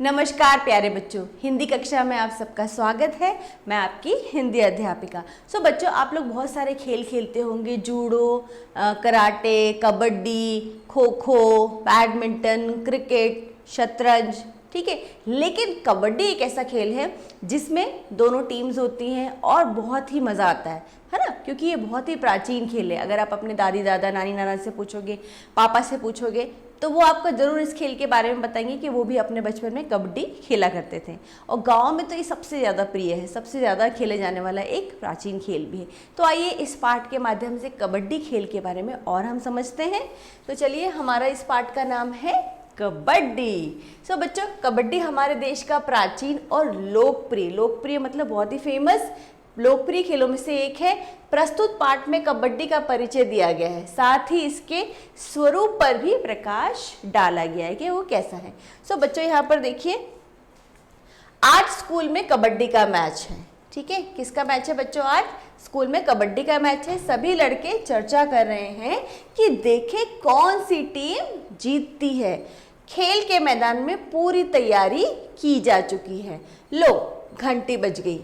नमस्कार प्यारे बच्चों, हिंदी कक्षा में आप सबका स्वागत है। मैं आपकी हिंदी अध्यापिका। बच्चों, आप लोग बहुत सारे खेल खेलते होंगे, judo, karate, kabaddi, kho kho, badminton, cricket, शतरंज, ठीक है। लेकिन कबड्डी एक ऐसा खेल है जिसमें दोनों टीम्स होती हैं और बहुत ही मज़ा आता है ना, क्योंकि ये बहुत ही प्राचीन खेल है। अगर आप अपने दादी दादा नानी नाना से पूछोगे, पापा से पूछोगे, तो वो आपको ज़रूर इस खेल के बारे में बताएंगे कि वो भी अपने बचपन में कबड्डी खेला करते थे। और गांव में तो ये सबसे ज़्यादा प्रिय है, सबसे ज़्यादा खेले जाने वाला एक प्राचीन खेल भी है। तो आइए इस पाठ के माध्यम से कबड्डी खेल के बारे में और हम समझते हैं। तो चलिए, हमारा इस पाठ का नाम है कबड्डी। बच्चों, कबड्डी हमारे देश का प्राचीन और लोकप्रिय मतलब बहुत ही फेमस लोकप्रिय खेलों में से एक है। प्रस्तुत पाठ में कबड्डी का परिचय दिया गया है, साथ ही इसके स्वरूप पर भी प्रकाश डाला गया है कि वो कैसा है। बच्चों, यहाँ पर देखिए, आज स्कूल में कबड्डी का मैच है। ठीक है, किसका मैच है बच्चों? आज स्कूल में कबड्डी का मैच है। सभी लड़के चर्चा कर रहे हैं कि देखें कौन सी टीम जीतती है। खेल के मैदान में पूरी तैयारी की जा चुकी है। लो, घंटी बज गई।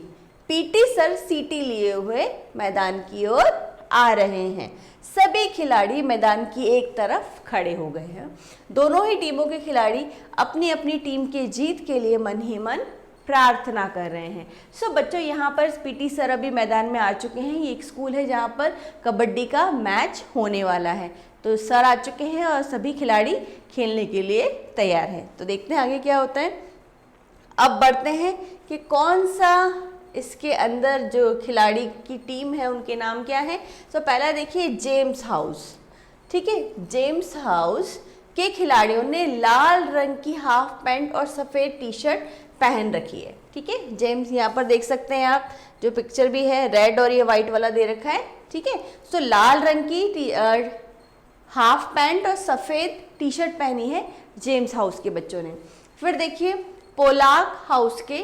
पीटी सर सीटी लिए हुए मैदान की ओर आ रहे हैं। सभी खिलाड़ी मैदान की एक तरफ खड़े हो गए हैं। दोनों ही टीमों के खिलाड़ी अपनी अपनी टीम के जीत के लिए मन ही मन प्रार्थना कर रहे हैं। बच्चों, यहाँ पर पीटी सर अभी मैदान में आ चुके हैं। ये एक स्कूल है जहाँ पर कबड्डी का मैच होने वाला है। तो सर आ चुके हैं और सभी खिलाड़ी खेलने के लिए तैयार हैं। तो देखते हैं आगे क्या होता है। अब बढ़ते हैं कि कौन सा इसके अंदर जो खिलाड़ी की टीम है उनके नाम क्या है। पहला देखिए, जेम्स हाउस। ठीक है, जेम्स हाउस के खिलाड़ियों ने लाल रंग की हाफ पैंट और सफ़ेद टी शर्ट पहन रखी है। ठीक है, जेम्स यहाँ पर देख सकते हैं आप, जो पिक्चर भी है रेड और ये वाइट वाला दे रखा है। ठीक है, लाल रंग की हाफ पैंट और सफ़ेद टी शर्ट पहनी है जेम्स हाउस के बच्चों ने। फिर देखिए, पोलाक हाउस के,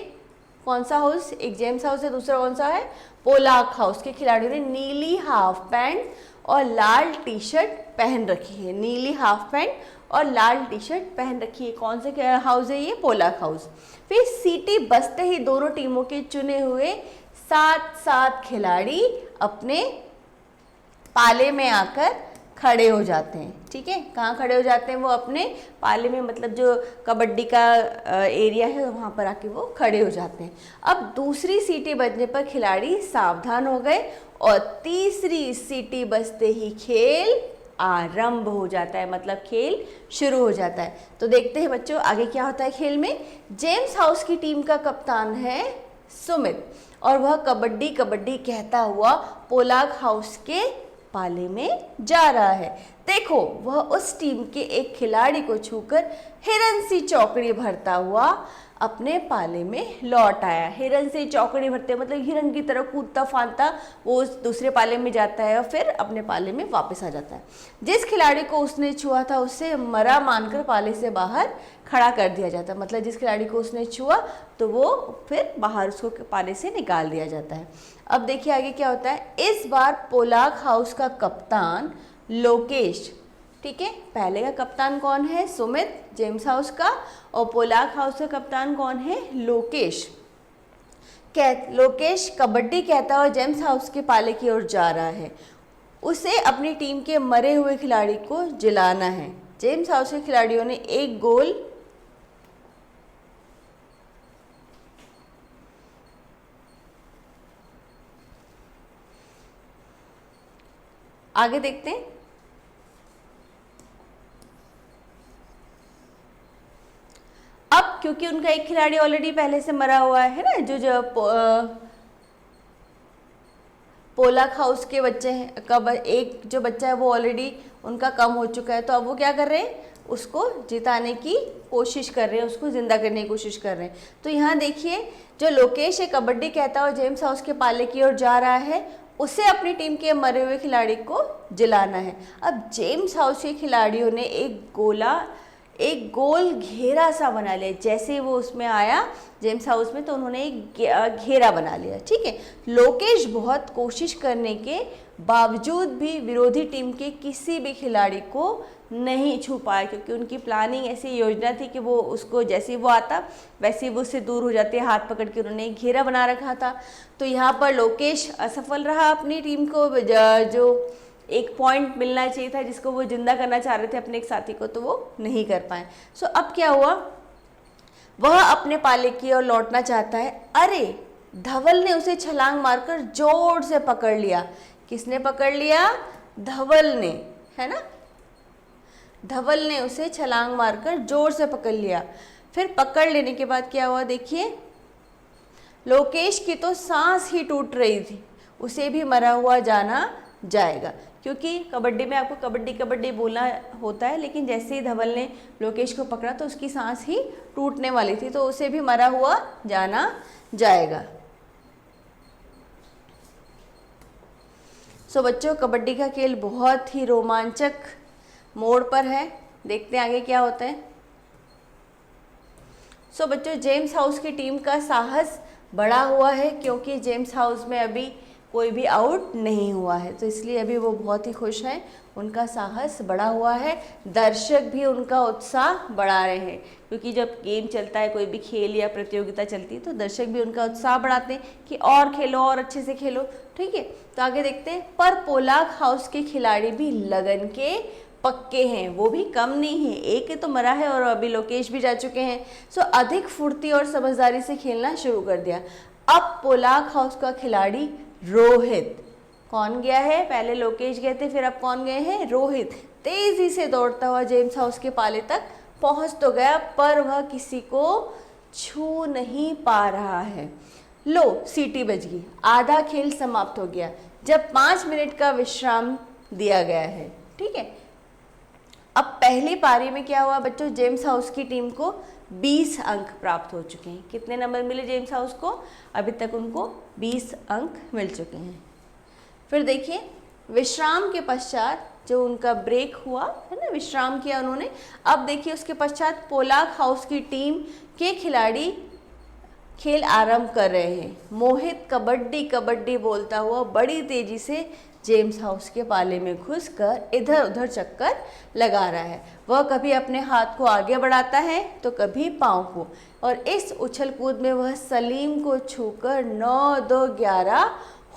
कौन सा हाउस? एक जेम्स हाउस है, दूसरा कौन सा है? पोलाक हाउस के खिलाड़ियों ने नीली हाफ पैंट और लाल टी शर्ट पहन रखी है। नीली हाफ पैंट और लाल टी शर्ट पहन रखी है। कौन से हाउस है ये? Pollock house. फिर सीटी बजते ही दोनों टीमों के चुने हुए 7 खिलाड़ी अपने पाले में आकर खड़े हो जाते हैं। ठीक है, कहाँ खड़े हो जाते हैं? वो अपने पाले में, मतलब जो कबड्डी का एरिया है वहाँ पर आके वो खड़े हो जाते हैं। अब दूसरी सीटी बजने पर खिलाड़ी सावधान हो गए और तीसरी सीटी बजते ही खेल आरंभ हो जाता है, मतलब खेल शुरू हो जाता है। तो देखते हैं बच्चों आगे क्या होता है खेल में। जेम्स हाउस की टीम का कप्तान है सुमित और वह कबड्डी कबड्डी कहता हुआ पोलाक हाउस के पाले में जा रहा है। देखो, वह उस टीम के एक खिलाड़ी को छूकर हिरन सी चौकड़ी भरता हुआ अपने पाले में लौट आया। हिरन से चौकड़ी भरते मतलब हिरन की तरह कूदता फांदता वो उस दूसरे पाले में जाता है और फिर अपने पाले में वापस आ जाता है। जिस खिलाड़ी को उसने छुआ था उसे मरा मानकर पाले से बाहर खड़ा कर दिया जाता है। मतलब जिस खिलाड़ी को उसने छुआ तो वो फिर बाहर उसको पाले से निकाल दिया जाता है। अब देखिए आगे क्या होता है। इस बार पोलाक हाउस का कप्तान लोकेश, ठीक है, पहले का कप्तान कौन है? सुमित जेम्स हाउस का, और पोलाक हाउस का कप्तान कौन है? लोकेश। लोकेश कबड्डी कहता हुआ जेम्स हाउस के पाले की ओर जा रहा है। उसे अपनी टीम के मरे हुए खिलाड़ी को जिलाना है। जेम्स हाउस के खिलाड़ियों ने एक गोल आगे देखते हैं। अब क्योंकि उनका एक खिलाड़ी ऑलरेडी पहले से मरा हुआ है ना, जो पोलाक हाउस के बच्चे हैं, कब एक जो बच्चा है वो ऑलरेडी उनका कम हो चुका है, तो अब वो क्या कर रहे हैं? उसको जिताने की कोशिश कर रहे हैं, उसको जिंदा करने की कोशिश कर रहे हैं। तो यहाँ देखिए, जो लोकेश है कबड्डी कहता हुआ जेम्स हाउस के पाले की ओर जा रहा है, उसे अपनी टीम के मरे हुए खिलाड़ी को जिलाना है। अब जेम्स हाउस के खिलाड़ियों ने एक गोल घेरा सा बना लिया। जैसे वो उसमें आया जेम्स हाउस में तो उन्होंने एक घेरा बना लिया। ठीक है, लोकेश बहुत कोशिश करने के बावजूद भी विरोधी टीम के किसी भी खिलाड़ी को नहीं छू पाए, क्योंकि उनकी प्लानिंग ऐसी योजना थी कि वो उसको जैसे ही वो आता वैसे ही वो उससे दूर हो जाते, हाथ पकड़ के उन्होंने एक घेरा बना रखा था। तो यहाँ पर लोकेश असफल रहा, अपनी टीम को जो एक पॉइंट मिलना चाहिए था जिसको वो जिंदा करना चाह रहे थे अपने एक साथी को, तो वो नहीं कर पाए। सो अब क्या हुआ, वह अपने पाले की ओर लौटना चाहता है। अरे धवल ने उसे छलांग मारकर जोर से पकड़ लिया। किसने पकड़ लिया? धवल ने, है ना। धवल ने उसे छलांग मारकर जोर से पकड़ लिया। फिर पकड़ लेने के बाद क्या हुआ देखिए, लोकेश की तो सांस ही टूट रही थी। उसे भी मरा हुआ जाना जाएगा, क्योंकि कबड्डी में आपको कबड्डी कबड्डी बोलना होता है, लेकिन जैसे ही धवल ने लोकेश को पकड़ा तो उसकी सांस ही टूटने वाली थी, तो उसे भी मरा हुआ जाना जाएगा। सो बच्चों, कबड्डी का खेल बहुत ही रोमांचक मोड़ पर है। देखते हैं आगे क्या होता है। सो बच्चों, जेम्स हाउस की टीम का साहस बढ़ा हुआ है, क्योंकि जेम्स हाउस में अभी कोई भी आउट नहीं हुआ है, तो इसलिए अभी वो बहुत ही खुश हैं। उनका साहस बढ़ा हुआ है, दर्शक भी उनका उत्साह बढ़ा रहे हैं, क्योंकि जब गेम चलता है, कोई भी खेल या प्रतियोगिता चलती है, तो दर्शक भी उनका उत्साह बढ़ाते हैं कि और खेलो और अच्छे से खेलो। ठीक है, तो आगे देखते हैं। पर पोलाक हाउस के खिलाड़ी भी लगन के पक्के हैं, वो भी कम नहीं है। एक तो मरा है और अभी लोकेश भी जा चुके हैं। सो अधिक फुर्ती और समझदारी से खेलना शुरू कर दिया। अब पोलाक हाउस का खिलाड़ी रोहित, कौन गया है? पहले लोकेश गए थे, फिर अब कौन गए हैं? रोहित। तेजी से दौड़ता हुआ जेम्स हाउस के पाले तक पहुंच तो गया, पर वह किसी को छू नहीं पा रहा है। लो, सीटी बज गई, आधा खेल समाप्त हो गया, जब 5 मिनट का विश्राम दिया गया है। ठीक है, अब पहली पारी में क्या हुआ बच्चों, जेम्स हाउस की टीम को 20 अंक प्राप्त हो चुके हैं। कितने नंबर मिले जेम्स हाउस को? अभी तक उनको 20 अंक मिल चुके हैं। फिर देखिए, विश्राम के पश्चात जो उनका ब्रेक हुआ है ना, विश्राम किया उन्होंने। अब देखिए उसके पश्चात पोलाक हाउस की टीम के खिलाड़ी खेल आरंभ कर रहे हैं। मोहित कबड्डी कबड्डी बोलता हुआ बड़ी तेजी से जेम्स हाउस के पाले में घुसकर इधर उधर चक्कर लगा रहा है। वह कभी अपने हाथ को आगे बढ़ाता है तो कभी पाँव को, और इस उछल कूद में वह सलीम को छूकर 9-2-11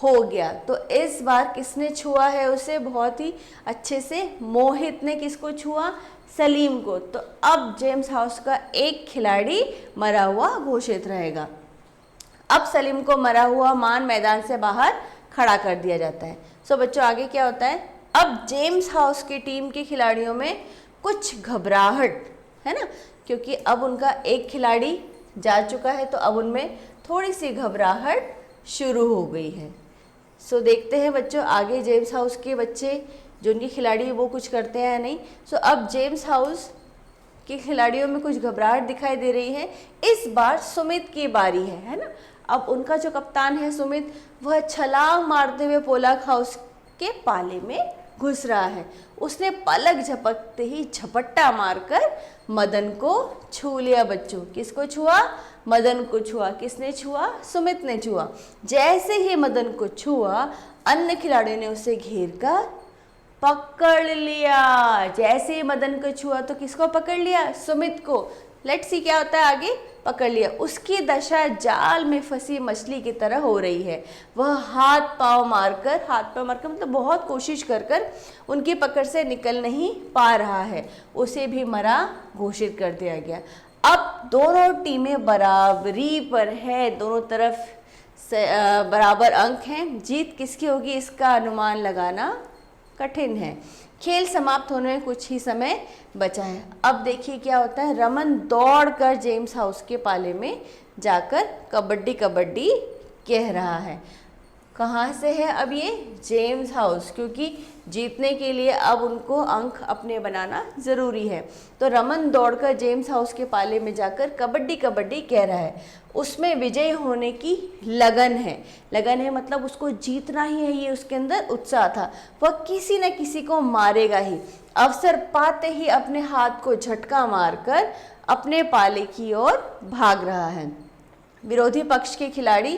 हो गया। तो इस बार किसने छुआ है उसे? बहुत ही अच्छे से मोहित ने किसको छुआ? सलीम को। तो अब जेम्स हाउस का एक खिलाड़ी मरा हुआ घोषित रहेगा। अब सलीम को मरा हुआ मान मैदान से बाहर खड़ा कर दिया जाता है। सो बच्चों, आगे क्या होता है? अब जेम्स हाउस की टीम के खिलाड़ियों में कुछ घबराहट है ना, क्योंकि अब उनका एक खिलाड़ी जा चुका है, तो अब उनमें थोड़ी सी घबराहट शुरू हो गई है। सो देखते हैं बच्चों आगे जेम्स हाउस के बच्चे जो उनके खिलाड़ी वो कुछ करते हैं या नहीं। सो अब जेम्स हाउस के खिलाड़ियों में कुछ घबराहट दिखाई दे रही है। इस बार सुमित की बारी है ना। अब उनका जो कप्तान है सुमित, वह छलांग मारते हुए पोलाक हाउस के पाले में घुस रहा है। उसने पलक झपकते ही झपट्टा मारकर मदन को छू लिया बच्चों। किसको छुआ? मदन को छुआ। किसने छुआ? सुमित ने छुआ। जैसे ही मदन को छुआ, अन्य खिलाड़ियों ने उसे घेर कर पकड़ लिया। जैसे ही मदन को छुआ तो किसको पकड़ लिया? सुमित को। लेट्स सी क्या होता है आगे। पकड़ लिया। उसकी दशा जाल में फंसी मछली की तरह हो रही है। वह हाथ पांव मारकर मतलब बहुत कोशिश कर उनकी पकड़ से निकल नहीं पा रहा है। उसे भी मरा घोषित कर दिया गया। अब दोनों टीमें बराबरी पर है, दोनों तरफ से बराबर अंक हैं। जीत किसकी होगी इसका अनुमान लगाना कठिन है। खेल समाप्त होने में कुछ ही समय बचा है। अब देखिए क्या होता है। रमन दौड़कर जेम्स हाउस के पाले में जाकर कबड्डी कबड्डी कह रहा है। कहाँ से है अब ये? जेम्स हाउस, क्योंकि जीतने के लिए अब उनको अंक अपने बनाना ज़रूरी है। तो रमन दौड़कर जेम्स हाउस के पाले में जाकर कबड्डी कबड्डी कह रहा है। उसमें विजयी होने की लगन है। लगन है मतलब उसको जीतना ही है, ये उसके अंदर उत्साह था। वह किसी न किसी को मारेगा ही। अवसर पाते ही अपने हाथ को झटका मारकर अपने पाले की ओर भाग रहा है। विरोधी पक्ष के खिलाड़ी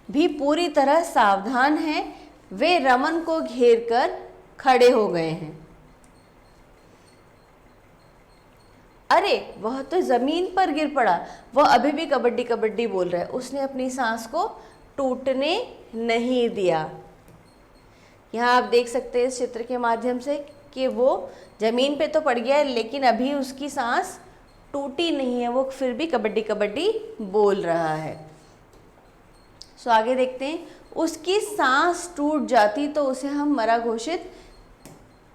भी पूरी तरह सावधान हैं। वे रमन को घेरकर खड़े हो गए हैं। अरे वह तो जमीन पर गिर पड़ा। वह अभी भी कबड्डी कबड्डी बोल रहा है। उसने अपनी सांस को टूटने नहीं दिया। यहाँ आप देख सकते हैं इस चित्र के माध्यम से कि वो जमीन पे तो पड़ गया है, लेकिन अभी उसकी सांस टूटी नहीं है, वो फिर भी कबड्डी कबड्डी बोल रहा है। सो आगे देखते हैं। उसकी सांस टूट जाती तो उसे हम मरा घोषित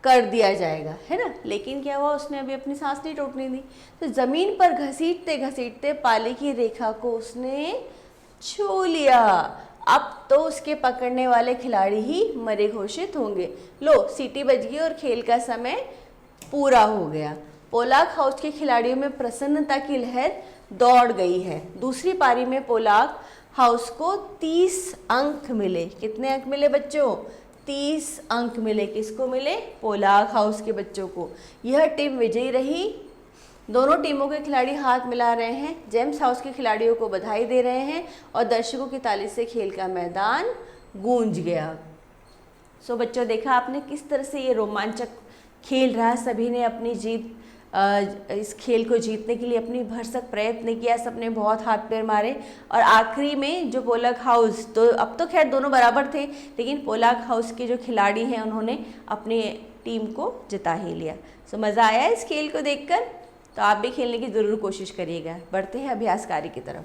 कर दिया जाएगा, है ना। लेकिन क्या हुआ, उसने अभी अपनी सांस नहीं टूटने दी। तो ज़मीन पर घसीटते घसीटते पाले की रेखा को उसने छू लिया। अब तो उसके पकड़ने वाले खिलाड़ी ही मरे घोषित होंगे। लो सीटी बज गई और खेल का समय पूरा हो गया। पोलाक हाउस के खिलाड़ियों में प्रसन्नता की लहर दौड़ गई है। दूसरी पारी में पोलाक हाउस को 30 अंक मिले। कितने अंक मिले बच्चों? 30 अंक मिले। किसको मिले? पोलाक हाउस के बच्चों को। यह टीम विजयी रही। दोनों टीमों के खिलाड़ी हाथ मिला रहे हैं, जेम्स हाउस के खिलाड़ियों को बधाई दे रहे हैं और दर्शकों की ताली से खेल का मैदान गूंज गया। सो बच्चों, देखा आपने किस तरह से ये रोमांचक खेल रहा। सभी ने अपनी जीत इस खेल को जीतने के लिए अपनी भरसक प्रयत्न किया। सबने बहुत हाथ पैर मारे और आखिरी में जो पोलाक हाउस, तो अब तो खैर दोनों बराबर थे, लेकिन पोलाक हाउस के जो खिलाड़ी हैं उन्होंने अपनी टीम को जिता ही लिया। सो मज़ा आया इस खेल को देखकर। तो आप भी खेलने की ज़रूर कोशिश करिएगा। बढ़ते हैं अभ्यास कार्य की तरफ।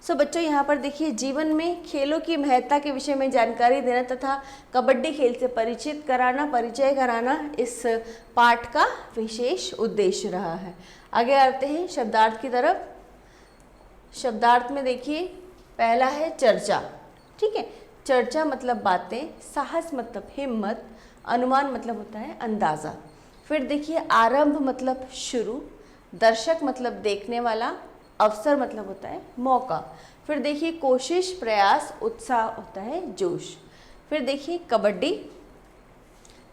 सो बच्चों, यहाँ पर देखिए, जीवन में खेलों की महत्ता के विषय में जानकारी देना तथा कबड्डी खेल से परिचित कराना, परिचय कराना इस पाठ का विशेष उद्देश्य रहा है। आगे आते हैं शब्दार्थ की तरफ। शब्दार्थ में देखिए, पहला है चर्चा। ठीक है, चर्चा मतलब बातें, साहस मतलब हिम्मत, अनुमान मतलब होता है अंदाज़ा। फिर देखिए, आरंभ मतलब शुरू, दर्शक मतलब देखने वाला, अवसर मतलब होता है मौका। फिर देखिए, कोशिश, प्रयास, उत्साह होता है जोश। फिर देखिए कबड्डी,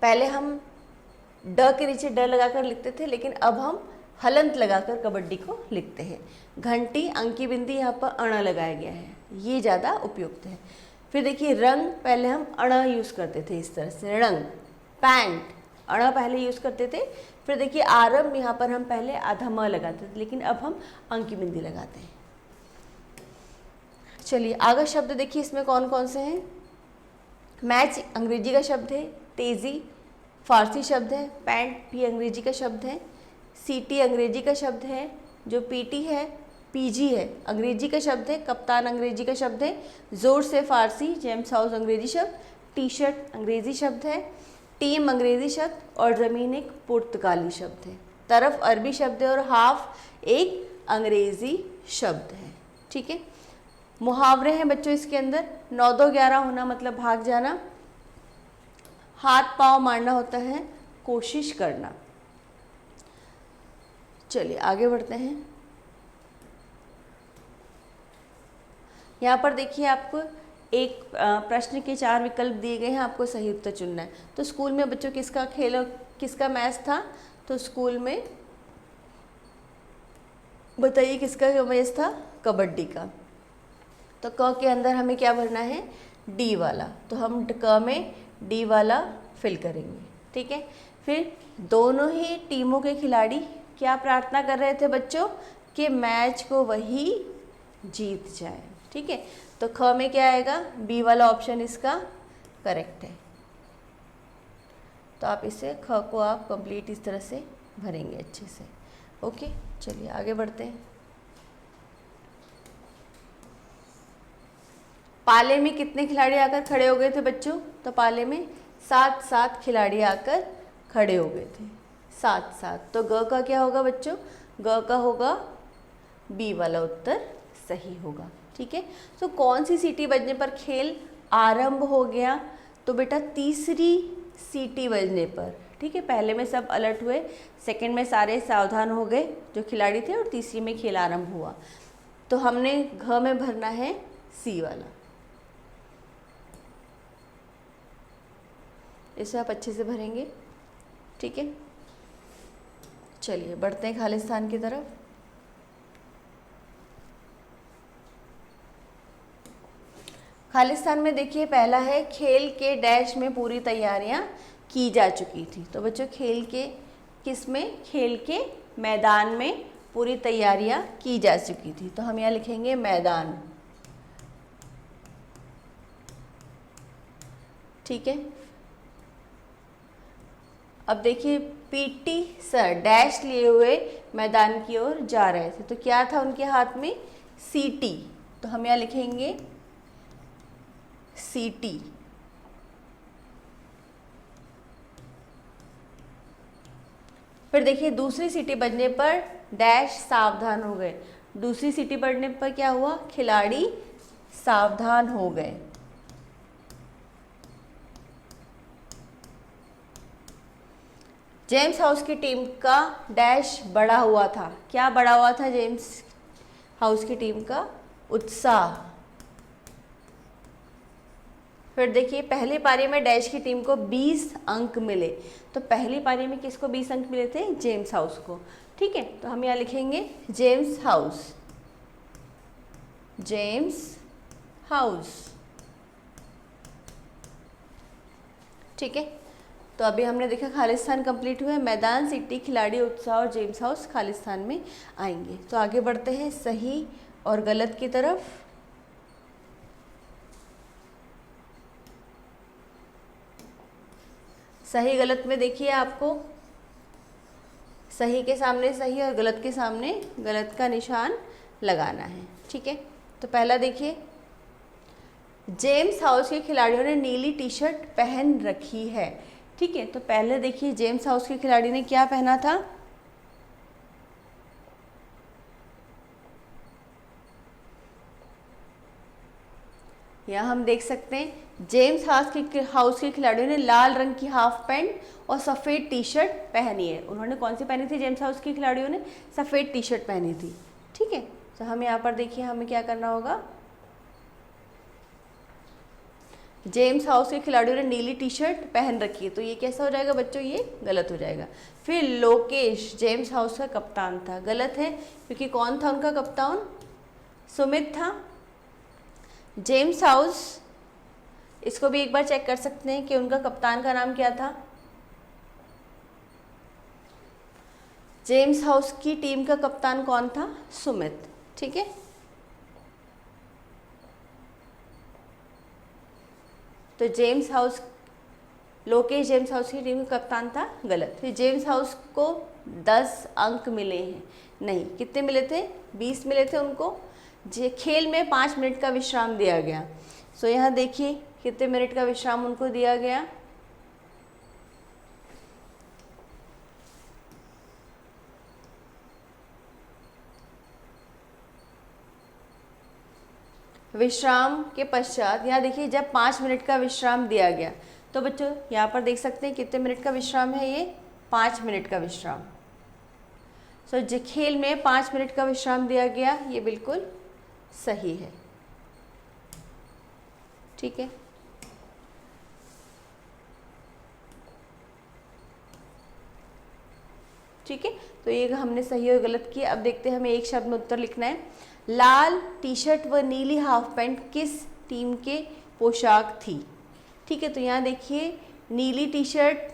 पहले हम ड के नीचे ड लगाकर लिखते थे, लेकिन अब हम हलंत लगाकर कबड्डी को लिखते हैं। घंटी, अंकी बिंदी, यहाँ पर अण लगाया गया है, ये ज़्यादा उपयुक्त है। फिर देखिए रंग, पहले हम अण यूज़ करते थे इस तरह से, रंग। पैंट, अण पहले यूज़ करते थे। फिर देखिए आरंभ, यहाँ पर हम पहले आधा म लगाते थे, लेकिन अब हम अंकी बिंदी लगाते हैं। चलिए आगे शब्द देखिए, इसमें कौन कौन से हैं। मैच अंग्रेजी का शब्द है, तेज़ी फारसी शब्द है, पैंट भी अंग्रेजी का शब्द है, सीटी अंग्रेजी का शब्द है, जो पीटी है पीजी है अंग्रेजी का शब्द है, कप्तान अंग्रेजी का शब्द है, जोर से फारसी, जेम्स हाउस अंग्रेजी शब्द, टी शर्ट अंग्रेजी शब्द है, टीम अंग्रेजी शब्द और ज़मीन एक पुर्तगाली शब्द है। तरफ अरबी शब्द है और हाफ एक अंग्रेजी शब्द है। ठीक है, मुहावरे हैं बच्चों इसके अंदर। 9 2 11 होना मतलब भाग जाना, हाथ पांव मारना होता है कोशिश करना। चलिए आगे बढ़ते हैं। यहाँ पर देखिए, आपको एक प्रश्न के 4 विकल्प दिए गए हैं, आपको सही उत्तर चुनना है। तो स्कूल में बच्चों किसका खेल, किसका मैच था? तो स्कूल में बताइए किसका मैच था? कबड्डी का। तो क के अंदर हमें क्या भरना है? डी वाला। तो हम क में डी वाला फिल करेंगे। ठीक है, फिर दोनों ही टीमों के खिलाड़ी क्या प्रार्थना कर रहे थे बच्चों? कि मैच को वही जीत जाए। ठीक है, तो ख में क्या आएगा? बी वाला ऑप्शन इसका करेक्ट है। तो आप इसे ख को आप कंप्लीट इस तरह से भरेंगे अच्छे से। ओके, चलिए आगे बढ़ते हैं। पाले में कितने खिलाड़ी आकर खड़े हो गए थे बच्चों? तो पाले में 7 खिलाड़ी आकर खड़े हो गए थे, 7। तो ग का क्या होगा बच्चों? ग का होगा बी वाला उत्तर सही होगा। ठीक है। तो कौन सी सीटी बजने पर खेल आरंभ हो गया? तो बेटा तीसरी सीटी बजने पर, ठीक है। पहले में सब अलर्ट हुए, सेकंड में सारे सावधान हो गए जो खिलाड़ी थे, और तीसरी में खेल आरंभ हुआ। तो हमने घ में भरना है सी वाला। इसे आप अच्छे से भरेंगे, ठीक है। चलिए बढ़ते हैं खालिस्तान की तरफ। खालिस्तान में देखिए पहला है खेल के डैश में पूरी तैयारियां की जा चुकी थी। तो बच्चों खेल के किस में? खेल के मैदान में पूरी तैयारियां की जा चुकी थी। तो हम यहाँ लिखेंगे मैदान, ठीक है। अब देखिए पीटी सर डैश लिए हुए मैदान की ओर जा रहे थे। तो क्या था उनके हाथ में? सीटी। तो हम यहाँ लिखेंगे सीटी। फिर देखिए दूसरी सीटी बजने पर डैश सावधान हो गए। दूसरी सीटी बजने पर क्या हुआ? खिलाड़ी सावधान हो गए। जेम्स हाउस की टीम का डैश बढ़ा हुआ था। क्या बढ़ा हुआ था जेम्स हाउस की टीम का? उत्साह। फिर देखिए पहली पारी में डैश की टीम को 20 अंक मिले। तो पहली पारी में किसको 20 अंक मिले थे? जेम्स हाउस को, ठीक है। तो हम यहाँ लिखेंगे जेम्स हाउस, जेम्स हाउस, ठीक है। तो अभी हमने देखा खालिस्तान कंप्लीट हुआ है। मैदान, सिटी, खिलाड़ी, उत्साह और जेम्स हाउस खालिस्तान में आएंगे। तो आगे बढ़ते हैं सही और गलत की तरफ। सही गलत में देखिए आपको सही के सामने सही और गलत के सामने गलत का निशान लगाना है, ठीक है। तो पहला देखिए जेम्स हाउस के खिलाड़ियों ने नीली टी शर्ट पहन रखी है, ठीक है। तो पहले देखिए जेम्स हाउस के खिलाड़ी ने क्या पहना था? यहाँ हम देख सकते हैं जेम्स हाउस के खिलाड़ियों ने लाल रंग की हाफ पैंट और सफ़ेद टी शर्ट पहनी है। उन्होंने कौन सी पहनी थी? जेम्स हाउस के खिलाड़ियों ने सफ़ेद टी शर्ट पहनी थी, ठीक है। तो हम यहाँ पर देखिए हमें क्या करना होगा? जेम्स हाउस के खिलाड़ियों ने नीली टी शर्ट पहन रखी है। तो ये कैसा हो जाएगा बच्चों? ये गलत हो जाएगा। फिर लोकेश जेम्स हाउस का कप्तान था, गलत है क्योंकि कौन था उनका कप्तान? सुमित था। जेम्स हाउस, इसको भी एक बार चेक कर सकते हैं कि उनका कप्तान का नाम क्या था? जेम्स हाउस की टीम का कप्तान कौन था? सुमित, ठीक है। तो James house, Lokesh James house की टीम का कप्तान था, गलत। फिर जेम्स हाउस को 10 अंक मिले हैं, नहीं, कितने मिले थे? 20 मिले थे उनको। खेल में 5 मिनट का विश्राम दिया गया। सो यहाँ देखिए कितने मिनट का विश्राम उनको दिया गया? विश्राम के पश्चात यहाँ देखिए जब 5 मिनट का विश्राम दिया गया, तो बच्चों यहाँ पर देख सकते हैं कितने मिनट का विश्राम है? ये 5 मिनट का विश्राम। सो खेल में 5 मिनट का विश्राम दिया गया, ये बिल्कुल सही है, ठीक है। ठीक है, तो ये हमने सही और गलत किया। अब देखते हैं हमें एक शब्द में उत्तर लिखना है। लाल टी शर्ट व नीली हाफ पैंट किस टीम के पोशाक थी? ठीक है, तो यहाँ देखिए नीली टी शर्ट,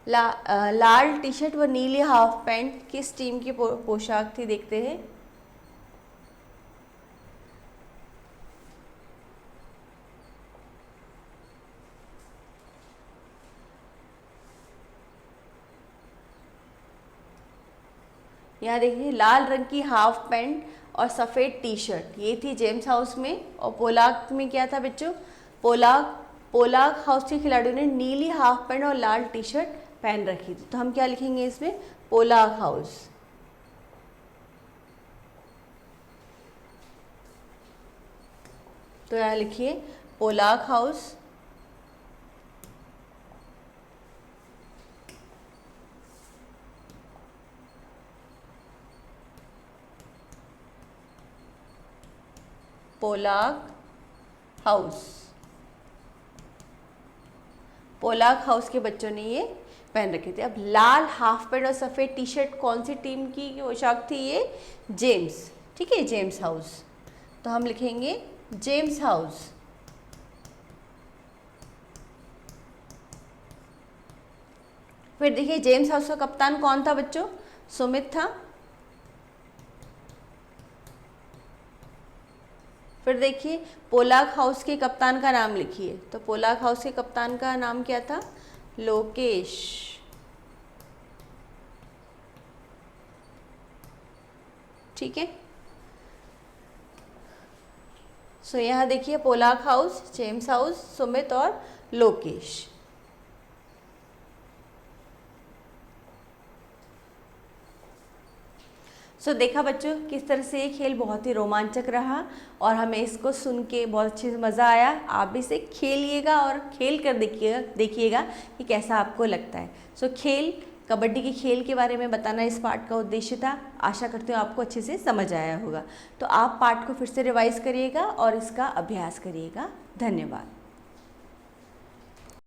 लाल टी शर्ट व नीली हाफ पैंट किस टीम की पोशाक थी? देखते हैं। यहाँ देखिए लाल रंग की हाफ पैंट और सफ़ेद टी शर्ट, ये थी जेम्स हाउस में। और पोलाक में क्या था बच्चों? पोलाक हाउस के खिलाड़ियों ने नीली हाफ पैंट और लाल टी शर्ट पहन रखी थी। तो हम क्या लिखेंगे इसमें? पोलाक हाउस, तो यहाँ लिखिए Pollock house, Pollock house. Pollock house के बच्चों ने ये पहन रखे थे। अब लाल हाफ पैंट और सफ़ेद टी शर्ट कौन सी टीम की पोशाक थी? ये जेम्स, ठीक है, जेम्स हाउस। तो हम लिखेंगे जेम्स हाउस। फिर देखिए जेम्स हाउस का कप्तान कौन था बच्चों? सुमित था। फिर देखिए पोलाक हाउस के कप्तान का नाम लिखिए। तो पोलाक हाउस के कप्तान का नाम क्या था? लोकेश। ठीक है, सो यहाँ देखिए Pollock house, James house, Sumit और लोकेश। सो देखा बच्चों किस तरह से ये खेल बहुत ही रोमांचक रहा और हमें इसको सुन के बहुत अच्छे से मज़ा आया। आप भी इसे खेलिएगा और खेल कर देखिएगा कि कैसा आपको लगता है। सो खेल, कबड्डी के खेल के बारे में बताना इस पाठ का उद्देश्य था। आशा करती हूँ आपको अच्छे से समझ आया होगा। तो आप पाठ को फिर से रिवाइज करिएगा और इसका अभ्यास करिएगा। धन्यवाद।